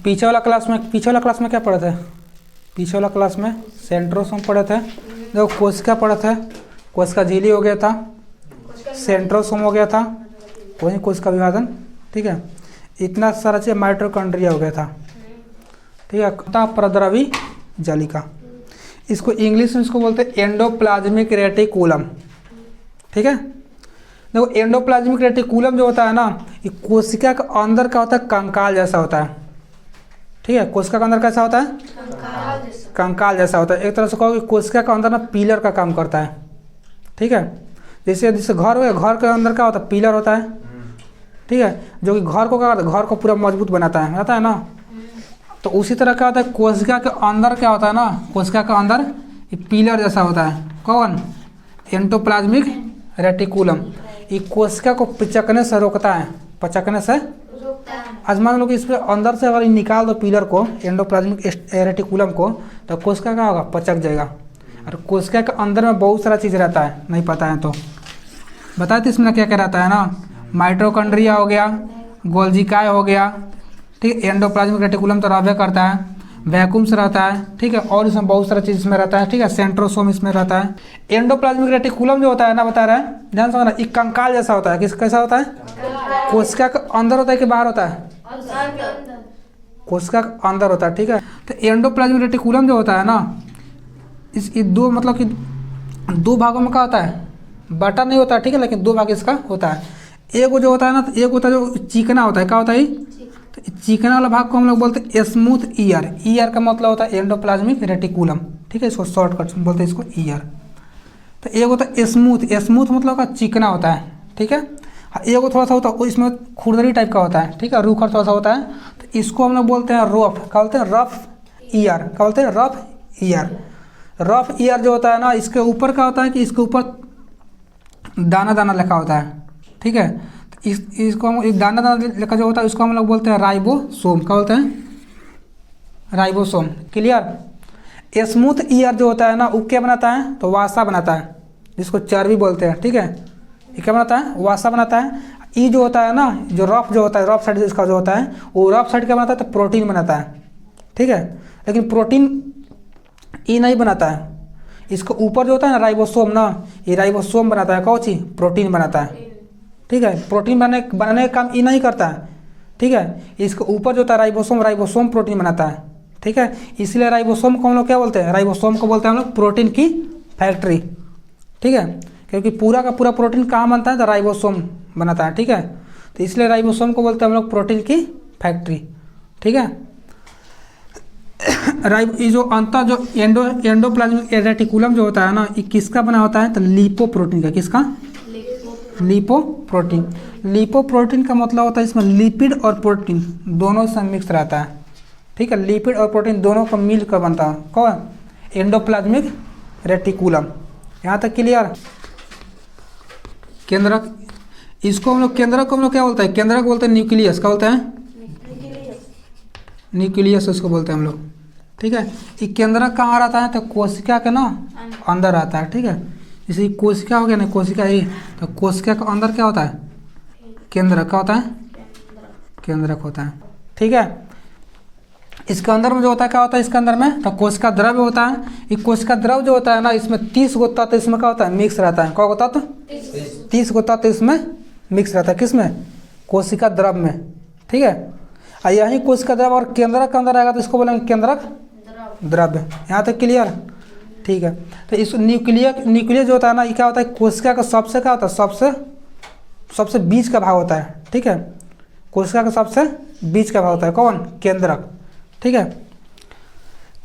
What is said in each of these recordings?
पिछले वाला क्लास में क्या पढ़े थे? पिछले वाला क्लास में सेंट्रोसोम पढ़े थे। देखो कोशिका पढ़े थे, कोशिका झिल्ली हो गया था, सेंट्रोसोम हो गया था, वही कोशिका विभाजन, ठीक है। इतना सारा चीज़ माइटोकॉन्ड्रिया हो गया था, ठीक है। प्रद्रवी जालिका, इसको इंग्लिश में इसको बोलते हैं एंडोप्लाज्मिक रेटिकुलम, ठीक है। देखो एंडोप्लाज्मिक रेटिकुलम जो होता है ना, ये कोशिका के अंदर का होता है, कंकाल जैसा होता है, ठीक है। कोशिका के अंदर कैसा होता है? कंकाल जैसा होता है। एक तरह से कहो कि कोशिका के अंदर ना पिलर का काम करता है, ठीक है। जैसे घर हो, घर के अंदर क्या होता है? पिलर होता है, ठीक है, जो कि घर को क्या करता है? घर को पूरा मजबूत बनाता है ना। तो उसी तरह क्या होता है, कोशिका के अंदर क्या होता है ना, कोशिका के अंदर ये पिलर जैसा होता है। कौन? Endoplasmic reticulum. ये कोशिका को पिचकने से रोकता है, पचकने से। आज मान लो कि इस पर अंदर से अगर निकाल दो पिलर को, एंडोप्लाज्मिक रेटिकुलम को, तो कोशिका क्या होगा? पचक जाएगा। और कोशिका के अंदर में बहुत सारा चीज़ रहता है, नहीं पता है तो बताए तो इसमें क्या क्या रहता है ना, माइटोकॉन्ड्रिया हो गया, गोल्जिकाय हो गया, ठीक है। एंडोप्लाज्मिक रेटिकुलम तो रहबे करता है, वैक्यूम्स रहता है, ठीक है, और इसमें बहुत सारा चीज़ इसमें रहता है, ठीक है। सेंट्रोसोम इसमें रहता है। एंडोप्लाज्मिक रेटिकुलम जो होता है ना, बता रहा है, ध्यान से ना, एक कंकाल जैसा होता है। कैसा होता है? कोशिका के अंदर होता है कि बाहर होता है? कोशिका के अंदर होता है, ठीक है। तो एंडोप्लाज्मिक रेटिकुलम जो होता है ना, इस दो मतलब कि दो भागों में क्या होता है? बटा नहीं होता है, ठीक है, लेकिन दो भाग इसका होता है। एक जो होता है ना, एक होता है जो चिकना होता है, क्या होता है? तो चिकना वाला भाग को हम लोग बोलते हैं स्मूथ ईयर। ईयर का मतलब होता है एंडोप्लाज्मिक रेटिकुलम, ठीक है, इसको शॉर्टकट बोलते हैं इसको ईयर। तो एक होता है स्मूथ, स्मूथ मतलब का चिकना होता है, ठीक है। एक थोड़ा सा होता है इसमें खुरदरी टाइप का होता है, ठीक है, रूखर थोड़ा सा होता है, तो इसको हम लोग बोलते हैं रफ। क्या बोलते हैं? Rough year. क्या बोलते हैं? Rough year. रफ ईयर जो होता है ना, इसके ऊपर क्या होता है कि इसके ऊपर दाना दाना लिखा होता है, ठीक है। तो इसको हम दाना दाना लिखा जो होता है इसको हम लोग बोलते हैं राइबोसोम। क्या बोलते हैं? राइबोसोम। क्लियर? स्मूथ ईयर जो होता है ना, वो क्या बनाता है? तो वासा बनाता है, जिसको चर्बी बोलते हैं, ठीक है। ये क्या बनाता है? वासा बनाता है। ई जो होता है ना, जो रफ जो होता है, रफ साइड इसका जो होता है, वो रफ साइड क्या बनाता है? तो प्रोटीन बनाता है, ठीक है। लेकिन प्रोटीन ई नहीं बनाता है। इसको ऊपर जो होता है ना राइबोसोम ना, ये राइबोसोम बनाता है। कौन चीज? प्रोटीन बनाता है, ठीक है। प्रोटीन बनाने का काम ई नहीं करता है, ठीक है। इसके ऊपर जो होता है राइबोसोम, राइबोसोम प्रोटीन बनाता है, ठीक है। इसलिए राइबोसोम को हम लोग क्या बोलते हैं? राइबोसोम को बोलते हैं हम लोग प्रोटीन की फैक्ट्री, ठीक है। क्योंकि पूरा का पूरा प्रोटीन कहाँ बनता है? तो राइबोसोम बनाता है, ठीक है। तो इसलिए राइबोसोम को बोलते हैं हम लोग प्रोटीन की फैक्ट्री, ठीक है। ये जो अंतर जो एंडोप्लाज्मिक रेटिकुलम जो होता है ना, ये किसका बना होता है? तो लिपोप्रोटीन का। किसका? लिपोप्रोटीन। लिपोप्रोटीन का मतलब होता है इसमें लिपिड और प्रोटीन दोनों से मिक्स रहता है, ठीक है। लिपिड और प्रोटीन दोनों को मिलकर बनता है। कौन? Endoplasmic reticulum. यहाँ तक क्लियर? केंद्रक, इसको हम लोग केंद्रक को हम लोग क्या बोलते हैं? केंद्रक बोलते हैं न्यूक्लियस। क्या बोलते हैं? न्यूक्लियस उसको बोलते हैं हम लोग, ठीक है। ये केंद्रक कहाँ रहता है? तो कोशिका के ना अंदर आता है, ठीक है। जैसे कोशिका हो गया ना, कोशिका ही, तो कोशिका के अंदर क्या होता है? केंद्रक। क्या होता है? केंद्रक होता है, ठीक है। इसके अंदर में जो होता है क्या होता है? इसके अंदर में तो कोशिका द्रव्य होता है। ये कोशिका द्रव्य जो होता है ना, इसमें 30 गो तत्व इसमें क्या होता है? मिक्स रहता है। क्या होता है? तो 30 गो तत्व इसमें मिक्स रहता है। किसमें? कोशिका द्रव्य में, ठीक है। और यही कोशिका द्रव्य और केंद्रक के अंदर आएगा तो इसको बोलेंगे केंद्रक द्रव्य। यहाँ तक क्लियर? ठीक है। तो इस न्यूक्लियस जो होता है ना, ये क्या होता है? कोशिका का सबसे क्या होता है? सबसे बीच का भाग होता है, ठीक है। कोशिका का सबसे बीच का भाग होता है। कौन? केंद्रक, ठीक है।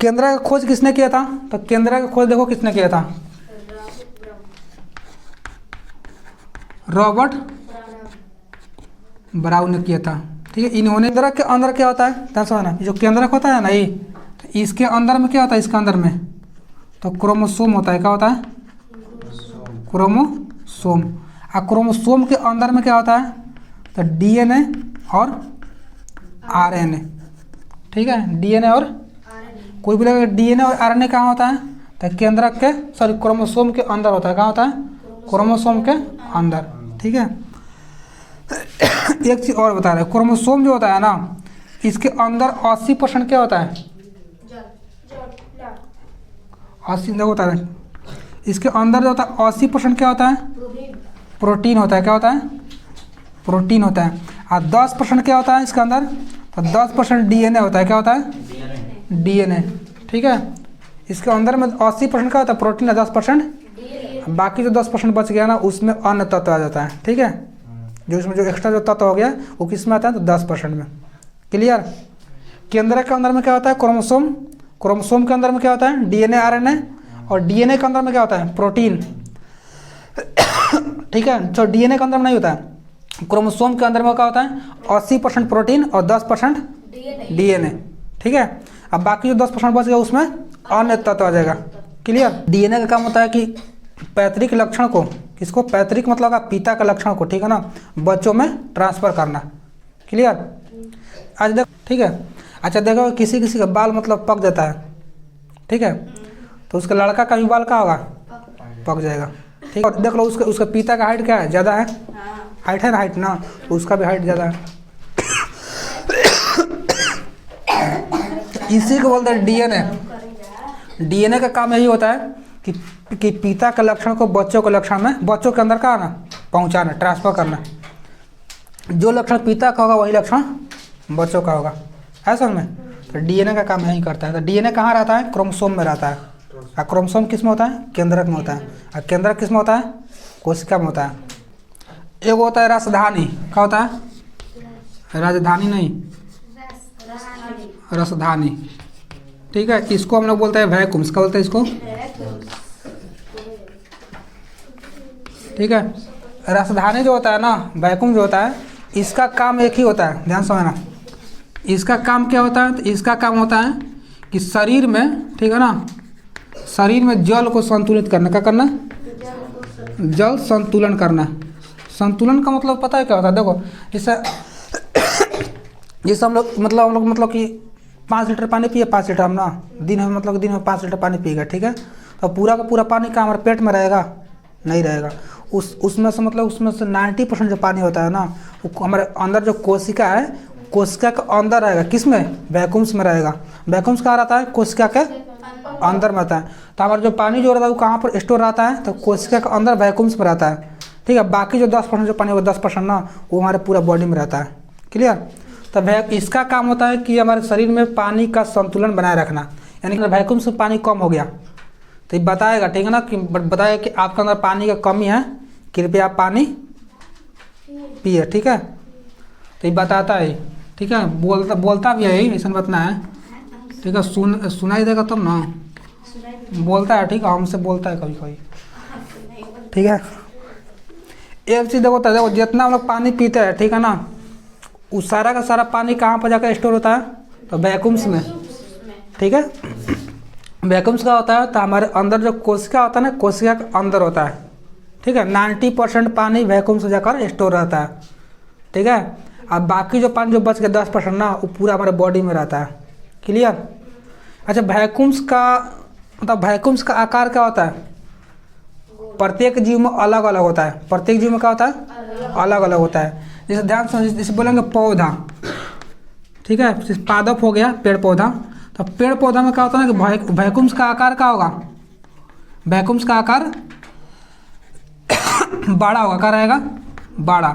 केंद्रक का खोज किसने किया था? तो केंद्रक का खोज देखो किसने किया था? रॉबर्ट ब्राउन ने किया था, ठीक है। इन्होंने केंद्रक के अंदर क्या होता है? ध्यान ना, जो केंद्रक होता है ना, ये तो इसके अंदर में क्या होता है? इसके अंदर में तो क्रोमोसोम होता है। क्या होता है? क्रोमोसोम। और क्रोमोसोम के अंदर में क्या होता है? तो डीएनए और आरएनए, ठीक है। डीएनए और कोई बोलेगा डीएनए और आरएनए कहाँ होता है? तो केंद्रक के क्रोमोसोम के अंदर होता है। कहाँ होता है? क्रोमोसोम के अंदर, ठीक है। एक चीज़ और बता रहे हैं, क्रोमोसोम जो होता है ना, इसके अंदर 80% क्या होता है? 80 देखो होता है, इसके अंदर जो होता है 80% क्या होता है? प्रोटीन होता है। क्या होता है? प्रोटीन होता है। और 10% क्या होता है इसके अंदर? तो 10% डीएनए होता है। क्या होता है? डीएनए। ठीक है, इसके अंदर में 80% क्या होता है? प्रोटीन है, 10%। बाकी जो 10% बच गया ना, उसमें अन्य तत्व आ जाता है। ठीक है, जो इसमें जो एक्स्ट्रा जो तत्व हो गया वो किस में आता है? तो 10% में। क्लियर? केंद्रक के अंदर में क्या होता है? क्रोमोसोम। क्रोमोसोम के अंदर में क्या होता है? DNA, RNA. और डीएनए के अंदर में क्या होता है? प्रोटीन। ठीक है, तो डीएनए के अंदर में नहीं होता है। क्रोमोसोम के अंदर में क्या होता है? 80% प्रोटीन और 10% डीएनए। ठीक है, अब बाकी जो 10% बच गया उसमें अन्य तत्व आ जाएगा। क्लियर? डीएनए का काम होता है कि पैतृक लक्षण को, किसको? पैतृक मतलब का पिता का लक्षण को, ठीक है ना, बच्चों में ट्रांसफर करना। क्लियर? आज देख, ठीक है। अच्छा देखो, किसी किसी का बाल मतलब पक जाता है, ठीक है, तो उसका लड़का का भी बाल क्या होगा? पक जाएगा। ठीक है, देख लो उसके पिता का हाइट क्या है? ज़्यादा है, हाइट है ना, हाइट ना, तो उसका भी हाइट ज़्यादा है। इसी को बोलते हैं डीएनए। डीएनए का काम यही होता है कि पिता के लक्षण को बच्चों के लक्षण में, बच्चों के अंदर का आना, पहुंचाना, ट्रांसफर करना। जो लक्षण पिता का होगा वही लक्षण बच्चों का होगा। है समझ में? तो डीएनए का काम यही करता है। तो डीएनए कहाँ रहता है? क्रोमोसोम में रहता है। और क्रोमोसोम किस में होता है? केंद्रक में होता है। और केंद्रक किस में होता है? कोशिका में होता है। एक होता है राजधानी। क्या होता है? राजधानी नहीं, रसधानी। ठीक है, इसको हम लोग बोलते हैं वैक्यूम्स। क्या बोलते हैं इसको? ठीक है, रसधानी जो होता है ना, वैक्यूम जो होता है, इसका काम एक ही होता है, ध्यान समझना। इसका काम क्या होता है? तो इसका काम होता है कि शरीर में, ठीक है ना, शरीर में जल को संतुलित करना। क्या करना? जल संतुलन करना। संतुलन का मतलब पता है क्या होता है? देखो, जैसे हम लोग मतलब कि 5 लीटर पानी पिए, 5 लीटर हम ना दिन में 5 लीटर पानी पिएगा। ठीक है, तो पूरा का पूरा पानी का हमारे पेट में रहेगा? नहीं रहेगा। उसमें से 90% जो पानी होता है ना, वो हमारे अंदर जो कोशिका है, कोशिका के अंदर रहेगा। किस में? वैक्यूम्स में रहेगा। वैक्यूम्स कहाँ रहता है? कोशिका के अंदर में रहता है। तो हमारा जो पानी जो रहता है वो कहाँ पर स्टोर रहता है? तो कोशिका के अंदर वैक्यूम्स में रहता है। ठीक है, बाकी जो 10% जो पानी होगा, 10% ना, वो हमारे पूरा बॉडी में रहता है। क्लियर? तो इसका काम होता है कि हमारे शरीर में पानी का संतुलन बनाए रखना। यानी कि वैक्यूम से पानी कम हो गया तो ये बताएगा, ठीक है ना, कि बताएगा कि आपके अंदर पानी का कमी है, कृपया आप पानी पिए। ठीक है, तो ये बताता है। ठीक है, बोलता भी है, ऐसा बतना है। ठीक है, सुनाई देगा तब ना, बोलता है। ठीक है, हमसे बोलता है कभी कभी। ठीक है, एक चीज़ देखो, जितना हम लोग पानी पीते हैं, ठीक है ना, उस सारा का सारा पानी कहाँ पर जाकर स्टोर होता है? तो वैक्यूम्स में। ठीक है, वैक्यूम्स का होता है तो हमारे अंदर जो कोशिका होता है ना, कोशिका के अंदर होता है। ठीक है, 90% पानी वैक्यूम से जाकर स्टोर रहता है। ठीक है, अब बाकी जो पानी जो बच गया 10% ना, वो पूरा हमारे बॉडी में रहता है। क्लियर? अच्छा, वैक्यूम्स का आकार क्या होता है? प्रत्येक जीव में अलग अलग होता है। प्रत्येक जीव में क्या होता है? अलग अलग होता है। जैसे ध्यान से, जैसे बोलेंगे पौधा, ठीक है, जैसे पादप हो गया, पेड़ पौधा। तो पेड़ पौधा में क्या होता है ना कि वैक्यूम्स का आकार क्या होगा? वैक्यूम्स का आकार बड़ा होगा। क्या रहेगा? बड़ा।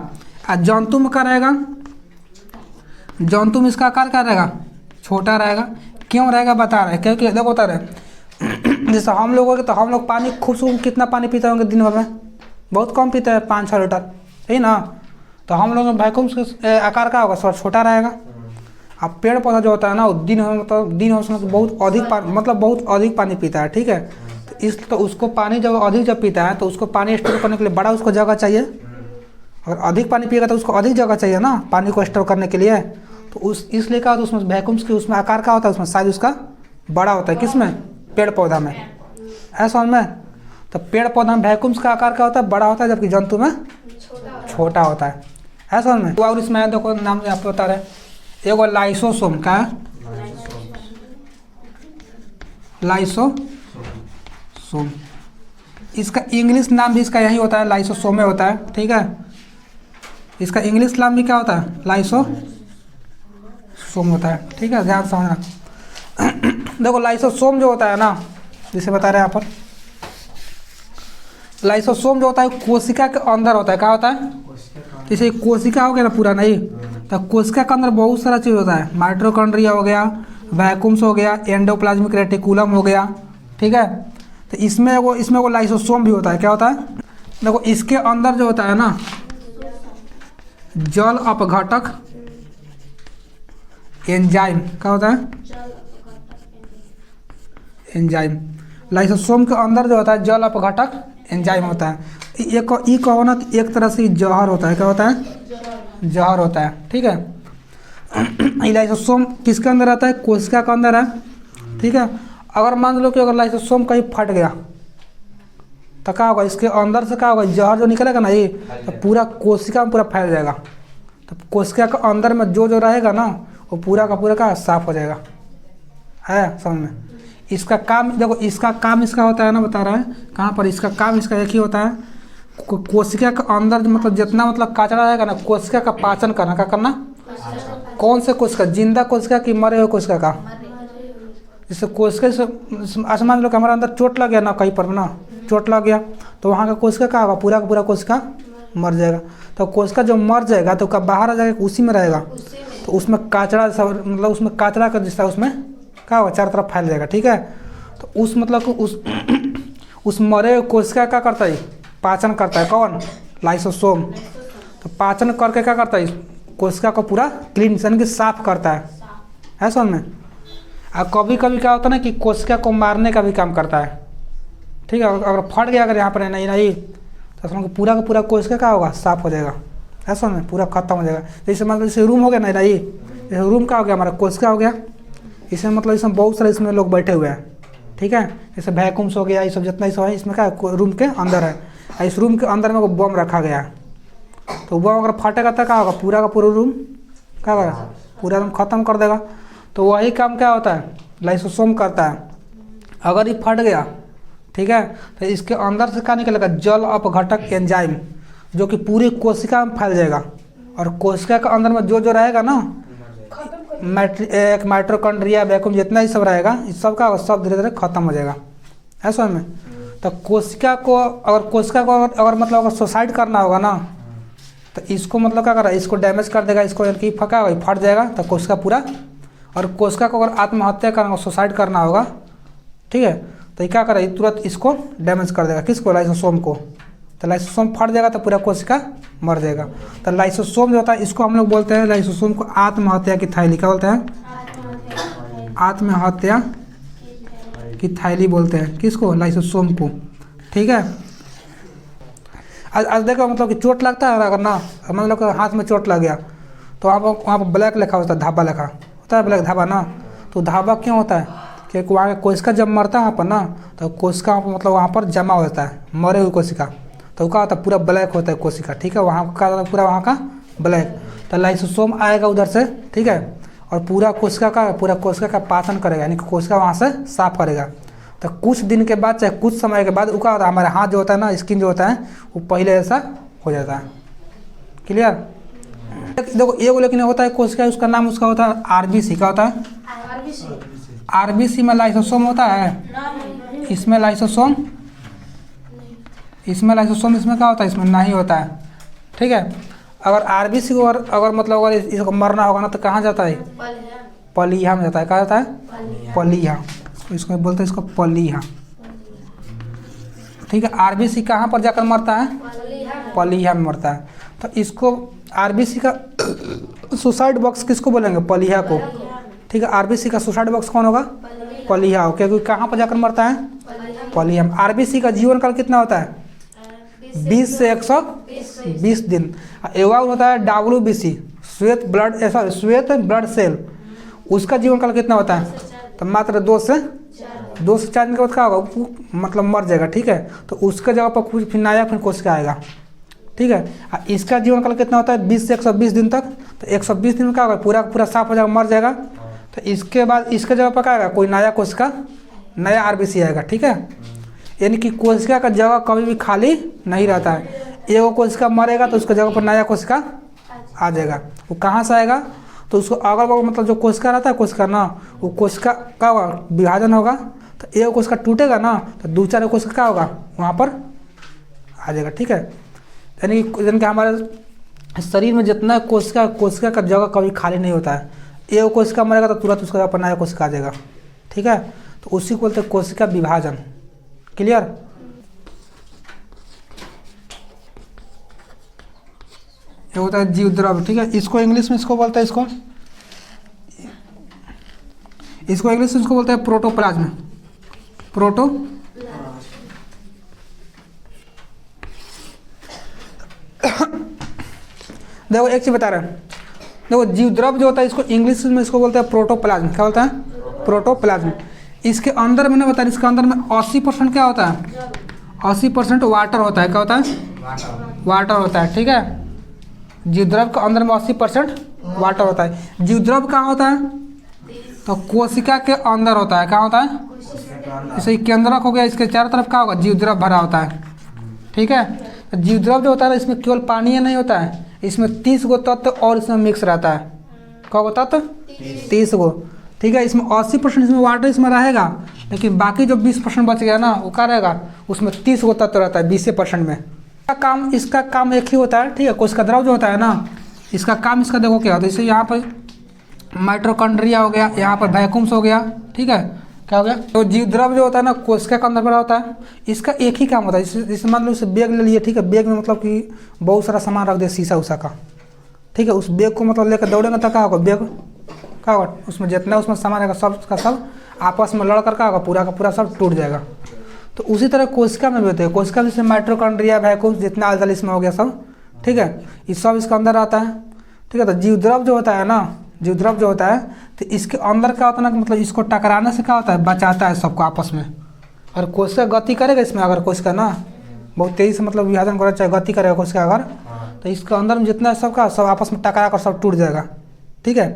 और जंतु में क्या रहेगा? जंतु में इसका आकार क्या रहेगा? छोटा रहेगा। क्यों रहेगा बता रहे हैं, क्योंकि देखो होता रहे, जैसे हम लोग हो गए तो हम लोग पानी खूब कितना पानी पीते होंगे दिन भर में? बहुत कम पीते हैं, 5-6 लीटर, सही ना। तो हम लोग वैक्यूम्स का आकार क्या होगा? छोटा रहेगा। अब पेड़ पौधा जो होता है ना, दिन में बहुत अधिक पानी पीता है। ठीक है, तो उसको पानी जब अधिक पीता है तो उसको पानी स्टोर करने के लिए बड़ा उसको जगह चाहिए। अगर अधिक पानी पिएगा तो उसको अधिक जगह चाहिए ना पानी को स्टोर करने के लिए। तो इसलिए क्या होता है, उसमें वैक्यूम्स की उसमें आकार क्या होता है? उसमें साइज उसका बड़ा होता है। किस में? पेड़ पौधा में। ऐसा में तो पेड़ पौधा में वैक्यूम्स का आकार क्या होता है? बड़ा होता है, जबकि जंतु में छोटा होता है। ऐसा में। और इसमें देखो नाम आपको बता रहे, एगो लाइसोसोम। क्या है? लाइसोसोम। इसका इंग्लिश नाम भी इसका यही होता है, लाइसोसोमे होता है। ठीक है, इसका इंग्लिश नाम भी क्या होता है? लाइसोसोम होता है। ठीक है, ध्यान समझना। देखो लाइसोसोम जो होता है ना, जिसे बता रहे हैं यहाँ पर, लाइसोसोम जो होता है कोशिका के अंदर होता है। क्या होता है? जैसे कोशिका हो गया ना पूरा, नहीं तो कोशिका के अंदर बहुत सारा चीज़ होता है। माइटोकॉन्ड्रिया हो गया, वैक्यूम्स हो गया, एंडोप्लाज्मिक रेटिकुलम हो गया। ठीक है, तो इसमें वो लाइसोसोम भी होता है। क्या होता है? देखो इसके अंदर जो होता है ना, जल अपघटक एंजाइम। क्या होता है? एंजाइम। लाइसोसोम के अंदर जो होता है जल अपघटक एंजाइम होता है। एक कहो ना तो एक तरह से जहर होता है। क्या होता है? जहर होता है। ठीक है, लाइसोसोम किसके अंदर रहता है? कोशिका के अंदर है। ठीक है, अगर मान लो कि अगर लाइसोसोम कहीं फट गया तो क्या होगा? इसके अंदर से क्या होगा? जहर जो निकलेगा ना, ये तो पूरा कोशिका में पूरा फैल जाएगा। तो कोशिका के अंदर में जो रहेगा ना, वो पूरा का पूरा का साफ हो जाएगा। है समझ में? इसका काम देखो, इसका काम इसका होता है ना, बता रहा है कहाँ पर। इसका काम इसका एक ही होता है, कोशिका के अंदर मतलब जितना मतलब कचरा रहेगा ना, कोशिका का पाचन करना। क्या करना? कौन से कोशिका? जिंदा कोशिका की मरे हुए कोशिका का? जैसे कोशिका से आसमान लोग हमारे अंदर चोट लग गया ना, कहीं पर ना चोट लग गया तो वहाँ का कोशिका क्या होगा? पूरा का पूरा कोशिका मर जाएगा। तो कोशिका जो मर जाएगा तो कब बाहर आ जाएगा? उसी में रहेगा। तो उसमें कचरा सब मतलब उसमें कचरा का जिसका उसमें क्या होगा? चारों तरफ फैल जाएगा। ठीक है, तो उस मतलब उस मरे कोशिका क्या करता है? पाचन करता है। कौन? लाइसोसोम। तो पाचन करके क्या करता है? कोशिका को पूरा क्लीन यानी कि साफ करता है समझ में? और कभी कभी क्या होता है ना कि कोशिका को मारने का भी काम करता है। ठीक है, अगर फट गया अगर यहाँ पर नहीं तो समझ पूरा का पूरा कोशिका क्या होगा? साफ हो जाएगा। ऐसा में पूरा खत्म हो जाएगा। जैसे मतलब जैसे रूम हो गया नहीं, जैसे रूम का हो गया हमारा कोशिका हो गया। इसमें मतलब इसमें बहुत सारे इसमें लोग बैठे हुए हैं। ठीक है, जैसे वैक्यूम्स हो गया, ये सब जितना है इसमें क्या रूम के अंदर है। इस रूम के अंदर में वो बम रखा गया है। तो बम अगर फटेगा तो क्या होगा? पूरा का पूरा रूम क्या होगा? पूरा रूम खत्म कर देगा। तो वही काम क्या होता है? लाइसोसोम करता है। अगर ये फट गया, ठीक है, तो इसके अंदर से क्या निकलेगा? जल अपघटक एंजाइम, जो कि पूरी कोशिका में फैल जाएगा। और कोशिका के अंदर में जो रहेगा ना, माइटोकॉन्ड्रिया वैक्यूम जितना ही सब रहेगा, इस सब का सब धीरे धीरे खत्म हो जाएगा। ऐसा में तो कोशिका को अगर मतलब अगर सुसाइड करना होगा ना, तो इसको मतलब क्या कर रहा है? इसको डैमेज कर देगा। इसको यानी कि फका होगा, फट जाएगा तो कोशिका पूरा। और कोशिका को अगर आत्महत्या करना, सुसाइड करना होगा, ठीक है, तो ये क्या कर रहा है? तुरंत इसको डैमेज कर देगा। किसको? लाइसोसोम को। तो लाइसोसोम फट जाएगा तो पूरा कोशिका मर जाएगा। तो लाइसोसोम जो होता है इसको हम लोग बोलते हैं, लाइसोसोम को आत्महत्या की थैली। क्या बोलते हैं? आत्महत्या की थैली बोलते हैं। किसको? लाइसोसोम को। ठीक है, आज देखो मतलब कि चोट लगता है अगर ना, मतलब हाथ में चोट लग गया तो वहाँ पर ब्लैक लिखा होता है, धाबा लिखा होता है, ब्लैक धाबा ना। तो धाबा क्यों होता है? क्योंकि वहाँ कोशिका जब मरता है वहाँ पर ना, तो कोशिका मतलब वहाँ पर जमा होता है, मरे हुई कोशिका। तो क्या होता है? पूरा ब्लैक होता है कोशिका। ठीक है, वहाँ का पूरा वहाँ का ब्लैक। तो लाइसोसोम आएगा उधर से, ठीक है, और पूरा कोशिका का पाचन करेगा, यानी कि कोशिका वहाँ से साफ करेगा। तो कुछ दिन के बाद, चाहे कुछ समय के बाद, वो क्या होता है? हमारे हाथ जो होता है ना, स्किन जो होता है, वो पहले ऐसा हो जाता है। क्लियर? देखो ये लेकिन होता है कोशिका, उसका नाम उसका होता है आरबीसी। क्या होता है? आरबीसी में लाइसोसोम होता है। इसमें लाइसोसोम इसमें क्या होता है? इसमें नहीं होता है। ठीक है, अगर आरबीसी को अगर मतलब अगर इसको मरना होगा ना, तो कहाँ जाता है? पलीहा में जाता है। कहाँ जाता है? पलीहा। इसको बोलते हैं इसको पलीहा। ठीक है, आरबीसी कहाँ पर जाकर मरता है? पलीहा में मरता है। तो इसको आरबीसी का सुसाइड बॉक्स किसको बोलेंगे? पलीहा को। ठीक है, आरबीसी का सुसाइड बॉक्स कौन होगा? पलीहा। क्योंकि कहाँ पर जाकर मरता है? पलीहा। आरबीसी का जीवन काल कितना होता है? 20 से 120 दिन। एवं होता है WBC, श्वेत ब्लड सेल, उसका जीवन काल कितना होता है? तो मात्र 2 से 4 दिन के बाद क्या होगा? मतलब मर जाएगा। ठीक है, तो उसके जगह पर कुछ फिर नया कोशिका आएगा। ठीक है, इसका जीवन काल कितना होता है? 20 से 120 दिन तक। तो 120 दिन में क्या होगा? पूरा साफ हो जाएगा, मर जाएगा। तो इसके बाद इसके जगह पर क्या आएगा? कोई नया कोशिका, नया आरबीसी आएगा। ठीक है, यानी कि कोशिका का जगह कभी भी खाली नहीं रहता है। एगो कोशिका मरेगा तो उसके जगह पर नया कोशिका आ जाएगा। वो कहाँ से आएगा? तो उसको अगल बगल मतलब जो कोशिका रहता है कोशिका ना, वो कोशिका का विभाजन होगा तो एक कोशिका टूटेगा ना तो दूसरा कोशिका क्या होगा वहाँ पर आ जाएगा। ठीक है, यानी कि हमारे शरीर में जितना कोशिका का जगह कभी खाली नहीं होता है। एक कोशिका मरेगा तो तुरंत उसका पर नया कोशिका आ जाएगा। ठीक है, तो उसी को बोलते हैं कोशिका विभाजन। क्लियर। ये होता है जीव द्रव्य। ठीक है, इसको इंग्लिश में इसको बोलते हैं इसको इंग्लिश में इसको बोलते हैं प्रोटोप्लाज्म। देखो एक चीज बता रहे हैं, देखो जीव द्रव्य जो होता है इसको इंग्लिश में इसको बोलते हैं प्रोटोप्लाज्म। क्या बोलता है? प्रोटोप्लाज्म। इसके अंदर मैंने बताया, इसके अंदर में 80% क्या होता है? 80% वाटर होता है। क्या होता है? वाटर होता है। ठीक है, जीव द्रव्य के अंदर में 80% वाटर होता है। जीव द्रव्य कहाँ होता है? तो कोशिका के अंदर होता है। क्या होता है? जैसे केंद्रक हो गया, इसके चारों तरफ क्या होगा? जीव द्रव्य भरा होता है। ठीक है, जीव द्रव्य जो होता है इसमें केवल पानी नहीं होता है, इसमें 30 गो तत्व और इसमें मिक्स रहता है। क्या होता है? 30 गो। ठीक है, इसमें 80% इसमें वाटर इसमें रहेगा, लेकिन बाकी जो 20% बच गया ना वो क्या रहेगा? उसमें 30 गो तत्व रहता है 20% में। इसका काम एक ही होता है। ठीक है, कोशिका द्रव्य जो होता है ना, इसका काम इसका देखो क्या होता है। जैसे यहाँ पर माइटोकॉन्ड्रिया हो गया, यहाँ पर वैक्यूम्स हो गया। ठीक है, क्या हो गया? तो जीव द्रव्य जो होता है ना कोशिका के अंदर भरा होता है, इसका एक ही काम होता है। जैसे मान लो इसे बैग ले लिए। ठीक है, बैग में मतलब कि बहुत सारा सामान रख दिया शीशा उषा का। ठीक है, उस बैग को मतलब लेकर दौड़ेंगे तो क्या होगा? बैग क्या होगा? उसमें जितना उसमें सामान रहेगा सब का सब आपस में लड़ कर क्या होगा? पूरा का पूरा सब टूट जाएगा। तो उसी तरह कोशिका में भी होते हैं। कोशिका में जैसे माइटोकॉन्ड्रिया वैक्यूम जितना अलजल इसमें हो गया सब। ठीक है, ये सब इसके अंदर आता है। ठीक है, तो जीव द्रव्य जो होता है ना, जीव द्रव्य जो होता है तो इसके अंदर क्या होता है ना, मतलब इसको टकराने से क्या होता है? बचाता है सबको आपस में। और कोशिका गति करेगा इसमें, अगर कोशिका ना बहुत तेज़ी से मतलब विभाजन करेगा चाहे गति करेगा कोशिका अगर, तो इसके अंदर में जितना सबका सब आपस में टकरा कर सब टूट जाएगा। ठीक है,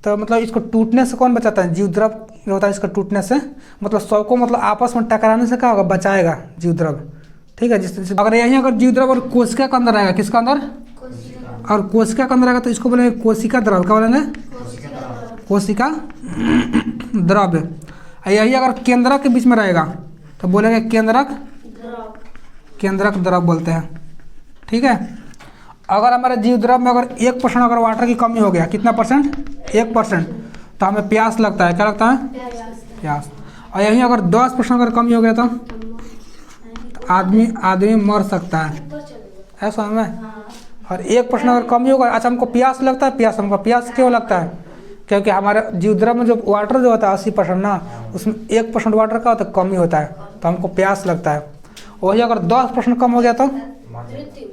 तो मतलब इसको टूटने से कौन बचाता है? जीव द्रव्य जो होता है इसका टूटने से मतलब सबको मतलब आपस में टकराने से क्या होगा? बचाएगा जीव द्रव्य। ठीक है, जिस अगर यहीं अगर जीव द्रव्य और कोशिका के अंदर रहेगा, किसका अंदर? और कोशिका के अंदर रहेगा तो इसको बोलेंगे कोशिका द्रव्य। क्या बोलेंगे? कोशिका द्रव्य। यही अगर केंद्रक के बीच में रहेगा तो बोलेंगे केंद्रक द्रव्य बोलते हैं। ठीक है, अगर हमारे जीव द्रव्य में अगर 1% अगर वाटर की कमी हो गया, कितना परसेंट? 1%, तो हमें प्यास लगता है। क्या लगता है? प्यास। और यहीं अगर 10% अगर कमी हो गया तो आदमी मर सकता है। ऐसा हमें। और 1% अगर कमी होगा, अच्छा हमको प्यास लगता है। हमको प्यास क्यों लगता है? क्योंकि हमारे जीव द्रव्य में जो वाटर जो होता है 80% ना, उसमें 1% वाटर का होता है कमी होता है, तो हमको प्यास लगता है। वही अगर 10% कम हो गया तो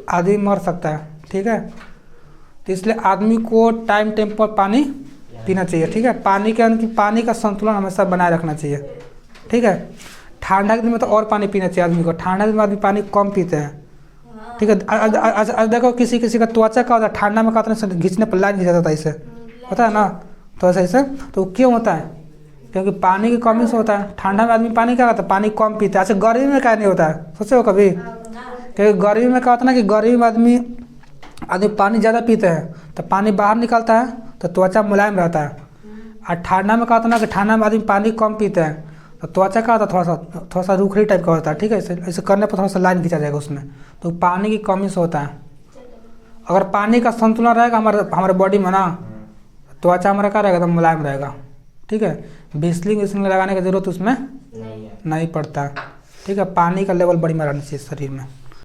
आदमी मर सकता है। ठीक है, तो इसलिए आदमी को टाइम पर पानी पीना चाहिए। ठीक है, पानी का संतुलन हमेशा बनाए रखना चाहिए। ठीक है, ठंडा के दिन में तो और पानी पीना चाहिए आदमी को। ठंडा के दिन में आदमी पानी कम पीते हैं। ठीक है, देखो किसी का त्वचा का होता है ठंडा में का घिंचने पर लाइन घिंचा जाता है, इसे पता है ना? तो ऐसे तो क्यों होता है? क्योंकि पानी की कमी से होता है। ठंडा में आदमी पानी क्या करता है? पानी कम पीता है। अच्छा गर्मी में क्या नहीं होता है? सोचे हो कभी? क्योंकि गर्मी में क्या होता है ना कि गर्मी में आदमी पानी ज़्यादा पीते हैं तो पानी बाहर निकलता है तो त्वचा मुलायम रहता है। और ठंडा में क्या होता है ना कि ठंडा में आदमी पानी कम पीते हैं तो त्वचा क्या होता है? थोड़ा सा रूखड़ी टाइप का होता है। ठीक है, ऐसे करने पर थोड़ा सा लाइन खींचा जाएगा उसमें, तो पानी की कमी से होता है। अगर पानी का संतुलन रहेगा हमारे बॉडी में ना, त्वचा हमारा क्या रहेगा? एकदम मुलायम रहेगा। ठीक है, विस्लिंग लगाने की जरूरत उसमें नहीं पड़ता। ठीक है, पानी का लेवल बड़ी में रहना चाहिए शरीर में।